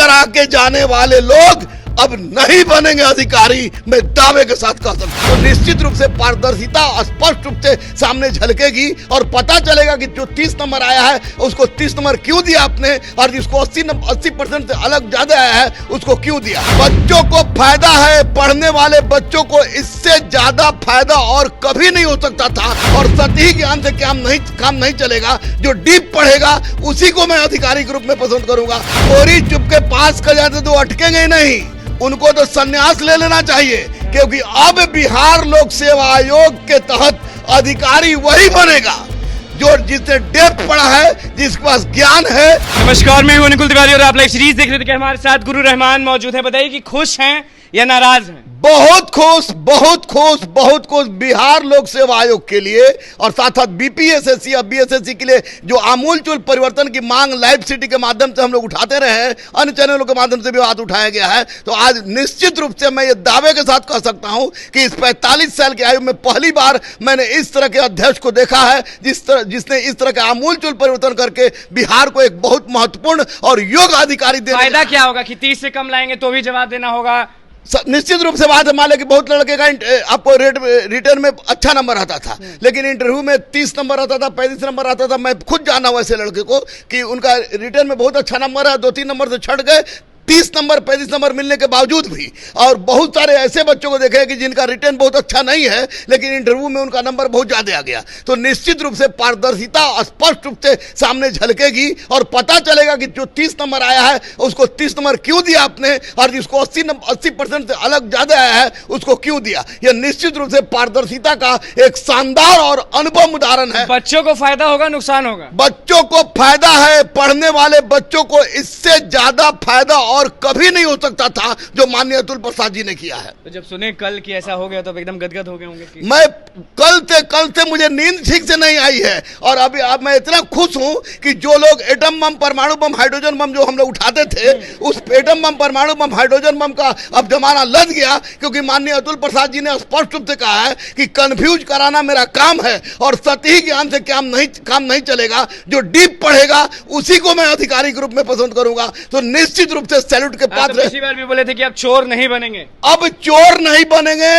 करा के जाने वाले लोग अब नहीं बनेंगे अधिकारी, मैं दावे के साथ कहता हूं। तो निश्चित रूप से पारदर्शिता स्पष्ट रूप से सामने झलकेगी और पता चलेगा कि जो 30 नंबर आया है उसको 30 नंबर क्यों दिया आपने, और जिसको 80% से अलग ज्यादा आया है उसको क्यों दिया। बच्चों को फायदा है, पढ़ने वाले बच्चों को इससे ज्यादा फायदा और कभी नहीं हो सकता था, और सतही ज्ञान से काम नहीं चलेगा। जो डीप पढ़ेगा उसी को मैं अधिकारी के रूप में पसंद करूंगा। चोरी चुपके पास कर जाते तो अटकेंगे ही नहीं, उनको तो संन्यास ले लेना चाहिए, क्योंकि अब बिहार लोक सेवा आयोग के तहत अधिकारी वही बनेगा जो जिसने डेप्थ पढ़ा है, जिसके पास ज्ञान है। नमस्कार, मैं हूं निकुल तिवारी और आप लाइव सीरीज देख रहे थे। हमारे साथ गुरु रहमान मौजूद है। बताइए कि खुश हैं या नाराज हैं? बहुत खुश बिहार लोक सेवा आयोग के लिए और साथ साथ बीपीएसएससी या बीएसएससी के लिए जो आमूलचूल परिवर्तन की मांग लाइव सिटी के माध्यम से हम लोग उठाते रहे हैं, अन्य चैनलों के माध्यम से भी बात उठाया गया है। तो आज निश्चित रूप से मैं ये दावे के साथ कह सकता हूं कि इस 45 साल की आयु में पहली बार मैंने इस तरह के अध्यक्ष को देखा है जिसने इस तरह के आमूलचूल परिवर्तन करके बिहार को एक बहुत महत्वपूर्ण और योग्य अधिकारी दे। फायदा क्या होगा कि 30 से कम लाएंगे तो भी जवाब देना होगा? निश्चित रूप से बात है। मान लें कि बहुत लड़के का आपको रिटर्न में अच्छा नंबर आता था, लेकिन इंटरव्यू में 30 नंबर आता था, 35 नंबर आता था। मैं खुद जाना वैसे लड़के को कि उनका रिटर्न में बहुत अच्छा नंबर है, 2-3 नंबर से छट गए, 30 नंबर 35 नंबर मिलने के बावजूद भी। और बहुत सारे ऐसे बच्चों को देखे कि जिनका रिटर्न बहुत अच्छा नहीं है, लेकिन इंटरव्यू में उनका नंबर बहुत ज्यादा आ गया। तो निश्चित रूप से पारदर्शिता स्पष्ट रूप से सामने झलकेगी और पता चलेगा कि जो 30 नंबर आया है उसको 30 नंबर क्यों दिया आपने, और जिसको 80% से अलग ज्यादा आया है उसको क्यों दिया। यह निश्चित रूप से पारदर्शिता का एक शानदार और अनुपम उदाहरण है। बच्चों को फायदा होगा, नुकसान होगा? बच्चों को फायदा है, पढ़ने वाले बच्चों को इससे ज्यादा फायदा और कभी नहीं हो सकता था जो माननीय अतुल प्रसाद जी ने किया है। तो जब सुने कल कि ऐसा हो गया तो एकदम गदगद हो गए होंगे कि... मैं कल से मुझे नींद ठीक से नहीं आई है, और अभी अब मैं इतना खुश हूं कि जो लोग एटम बम, परमाणु बम, हाइड्रोजन बम जो हम लोग उठाते थे, उस एटम बम, परमाणु बम, हाइड्रोजन बम का अब जमाना लद गया, क्योंकि माननीय अतुल प्रसाद जी ने स्पष्ट रूप से कहा है कि कंफ्यूज कराना मेरा काम है और सतही ज्ञान से काम नहीं चलेगा। जो डीप पढ़ेगा उसी को मैं अधिकारी के रूप में पसंद करूंगा। तो निश्चित रूप से सैल्यूट के पात्र। तो पिछली बार भी बोले थे कि अब चोर नहीं बनेंगे। अब चोर नहीं बनेंगे।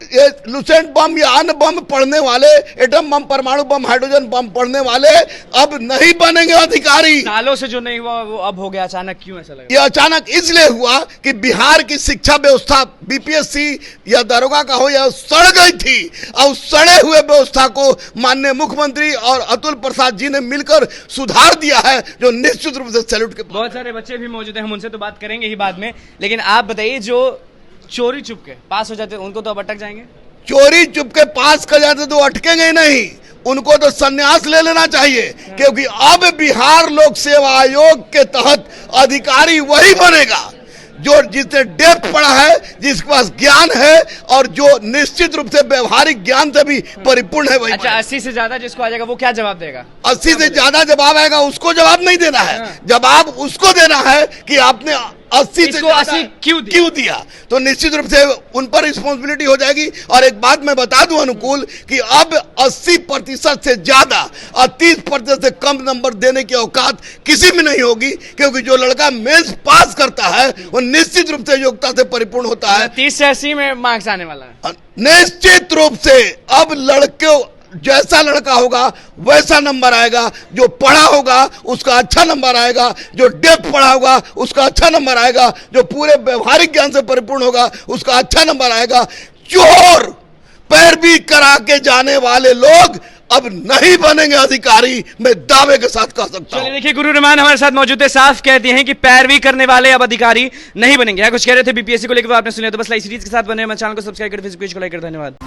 ये लुसेंट बम या अन्य बम पढ़ने वाले, एटम बम, परमाणु बम, हाइड्रोजन बम पढ़ने वाले अब नहीं बनेंगे अधिकारी। सालों से जो नहीं हुआ वो अब हो गया अचानक। क्यों ऐसा लगा? ये अचानक इसलिए हुआ कि बिहार की शिक्षा व्यवस्था, बीपीएससी या दरोगा का हो, या सड़ गई थी, और सड़े हुए व्यवस्था को माननीय मुख्यमंत्री और अतुल प्रसाद जी ने मिलकर सुधार दिया है, जो निश्चित रूप से सैल्यूट के। बहुत सारे बच्चे भी मौजूद हैं, हम उनसे तो बात करेंगे ही बाद में, लेकिन आप बताइए जो चोरी चुपके पास हो जाते हैं उनको तो अब अटक जाएंगे? चोरी चुपके पास कर जाते तो अटकेंगे ही नहीं, उनको तो संन्यास ले लेना चाहिए, क्योंकि अब बिहार लोक सेवा आयोग के तहत अधिकारी वही बनेगा जो जिसने डेप्थ पढ़ा है, जिसके पास ज्ञान है, और जो निश्चित रूप से व्यवहारिक ज्ञान से भी परिपूर्ण है वही। अच्छा, 80 से ज्यादा जिसको आ जाएगा वो क्या जवाब देगा? 80 से ज्यादा जवाब आएगा उसको जवाब नहीं देना है, जवाब उसको देना है कि आपने 80 से 80 क्यों दिया। तो निश्चित रूप से उन पर रिस्पॉन्सिबिलिटी हो जाएगी। और एक बात मैं बता दूं अनुकूल, कि अब 80% से ज्यादा और 30% से कम नंबर देने की औकात किसी में नहीं होगी, क्योंकि जो लड़का मेंस पास करता है वो निश्चित रूप से योग्यता से परिपूर्ण होता है। 30 से 80 में मार्क्स आने वाला है निश्चित रूप से। अब लड़के जैसा लड़का होगा वैसा नंबर आएगा, जो पढ़ा होगा उसका अच्छा नंबर आएगा, जो डेप्थ पढ़ा होगा उसका अच्छा नंबर आएगा, जो पूरे व्यवहारिक ज्ञान से परिपूर्ण होगा उसका अच्छा नंबर आएगा। चोर पैरवी करा के जाने वाले लोग अब नहीं बनेंगे अधिकारी, मैं दावे के साथ कह सकता हूं। देखिए, गुरु रहमान हमारे साथ मौजूद है, साफ कह दिए हैं कि पैरवी करने वाले अब अधिकारी नहीं बनेंगे। कुछ कह रहे थे बीपीएससी को लेकर, आपने सुना तो बस लाइव सीरीज के साथ बने। मैं चैनल को सब्सक्राइब कर, फेसबुक पेज को लाइक कर। धन्यवाद।